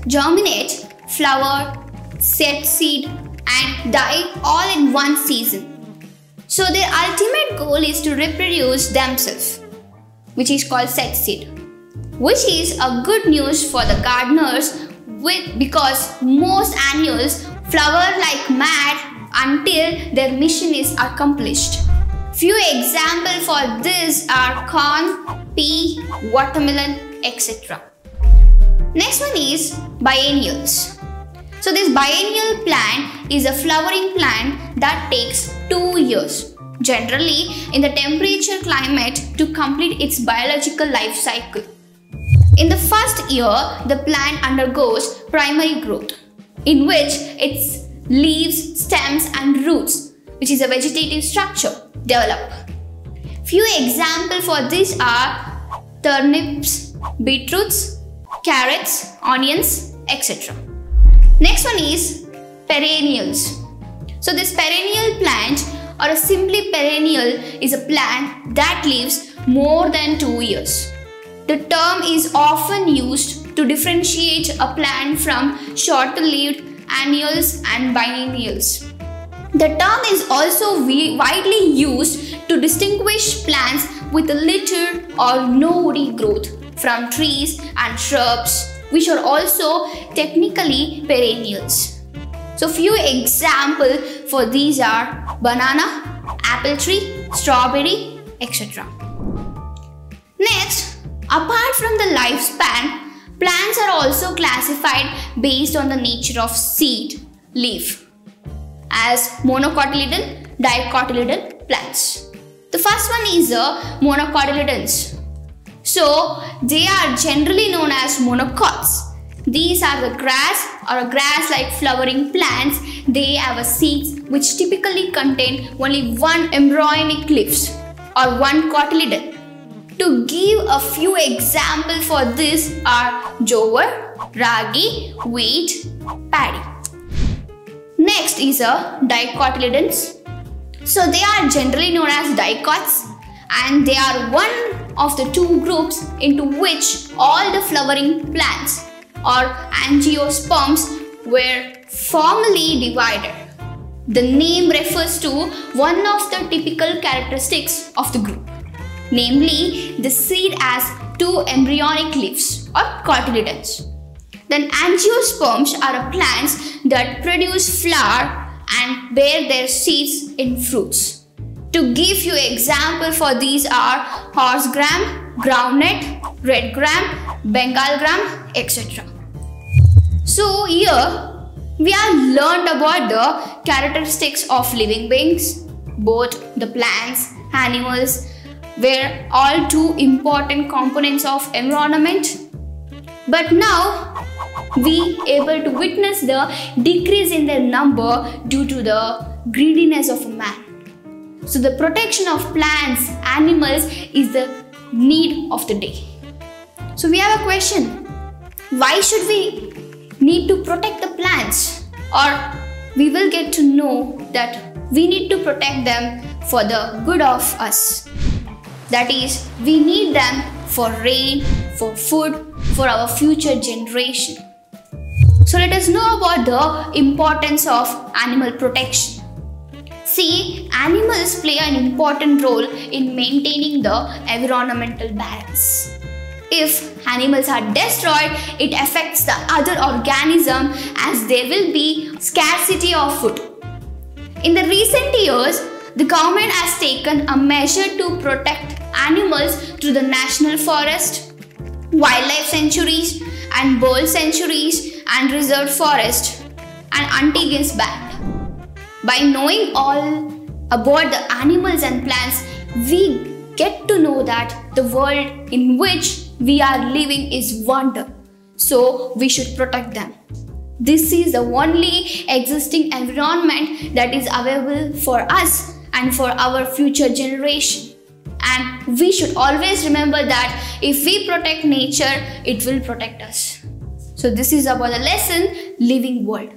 germinate, flower, set seed and die all in one season. So their ultimate goal is to reproduce themselves, which is called set seed, which is a good news for the gardeners because most annuals flower like mad until their mission is accomplished. Few examples for this are corn, pea, watermelon, etc. Next one is biennials. So this biennial plant is a flowering plant that takes 2 years, generally in the temperature climate, to complete its biological life cycle. In the first year, the plant undergoes primary growth, in which its leaves, stems and roots, which is a vegetative structure, develop. Few examples for this are turnips, beetroots, carrots, onions, etc. Next one is perennials. So this perennial plant or a simply perennial is a plant that lives more than 2 years. The term is often used to differentiate a plant from shorter-lived annuals and biennials. The term is also widely used to distinguish plants with a little or no woody growth from trees and shrubs, which are also technically perennials. So few examples for these are banana, apple tree, strawberry, etc. Next, apart from the lifespan, plants are also classified based on the nature of seed, leaf, as monocotyledon, dicotyledon plants. The first one is monocotyledons. So they are generally known as monocots. These are the grass or grass-like flowering plants. They have a seeds which typically contain only one embryonic leaves or one cotyledon. To give a few examples for this are jowar, ragi, wheat, paddy. Next is dicotyledons. So they are generally known as dicots, and they are one of the two groups into which all the flowering plants or angiosperms were formally divided. The name refers to one of the typical characteristics of the group, namely the seed has 2 embryonic leaves or cotyledons. Then angiosperms are plants that produce flower and bear their seeds in fruits. To give you example for these are horse gram, groundnut, red gram, Bengal gram, etc. So here we have learned about the characteristics of living beings. Both the plants, animals were all 2 important components of environment. But now we able to witness the decrease in their number due to the greediness of man. So the protection of plants, animals is the need of the day. So we have a question. Why should we need to protect the plants? Or we will get to know that we need to protect them for the good of us. That is, we need them for rain, for food, for our future generation. So let us know about the importance of animal protection. See, animals play an important role in maintaining the environmental balance. If animals are destroyed, it affects the other organism as there will be scarcity of food. In the recent years, the government has taken a measure to protect animals through the national forest, wildlife sanctuaries and bird sanctuaries and reserve forest and anti-guns ban. By knowing all about the animals and plants, we get to know that the world in which we are living is wonder. So we should protect them. This is the only existing environment that is available for us and for our future generation. And we should always remember that if we protect nature, it will protect us. So this is about the lesson, living world.